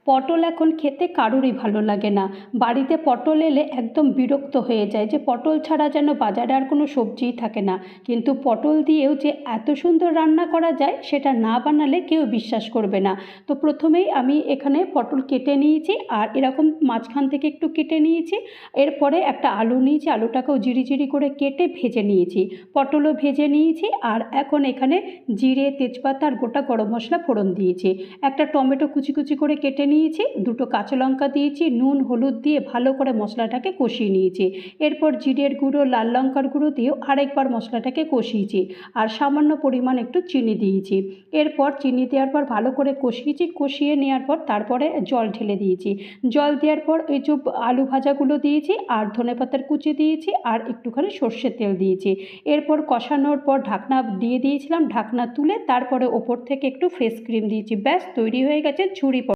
পটল এখন খেতে কারোরই ভালো লাগে না। বাড়িতে পটল এলে একদম বিরক্ত হয়ে যায় যে পটল ছাড়া যেন বাজারে আর কোনো সবজিই থাকে না। কিন্তু পটল দিয়েও যে এত সুন্দর রান্না করা যায় সেটা না বানালে কেউ বিশ্বাস করবে না। তো প্রথমেই আমি এখানে পটল কেটে নিয়েছি আর এরকম মাঝখান থেকে একটু কেটে নিয়েছি। এরপরে একটা আলু নিয়েছি, আলুটাকেও জিরি করে কেটে ভেজে নিয়েছি। পটলও ভেজে নিয়েছি আর এখন এখানে জিরে, তেজপাতা আর গোটা গরম মশলা ফোড়ন দিয়েছি। একটা টমেটো কুচি করে কেটে নিয়েছি, দুটো কাঁচা লঙ্কা দিয়েছি, নুন হলুদ দিয়ে ভালো করে মশলাটাকে কষিয়ে নিয়েছি। এরপর জিরের গুঁড়ো, লাল লঙ্কার গুঁড়ো দিয়েও আরেকবার মশলাটাকে কষিয়েছি আর সামান্য পরিমাণ একটু চিনি দিয়েছি। এরপর চিনি দেওয়ার পর ভালো করে কষিয়েছি, কষিয়ে নেওয়ার পর তারপরে জল ঢেলে দিয়েছি। জল দেওয়ার পর এই যে আলু ভাজাগুলো দিয়েছি আর ধনেপাতার কুচি দিয়েছি আর একটুখানি সর্ষের তেল দিয়েছি। এরপর কষানোর পর ঢাকনা দিয়ে দিয়েছিলাম, ঢাকনা তুলে তারপরে ওপর থেকে একটু ফ্রেশ ক্রিম দিয়েছি। ব্যাস তৈরি হয়ে গেছে ঝুরি পটল।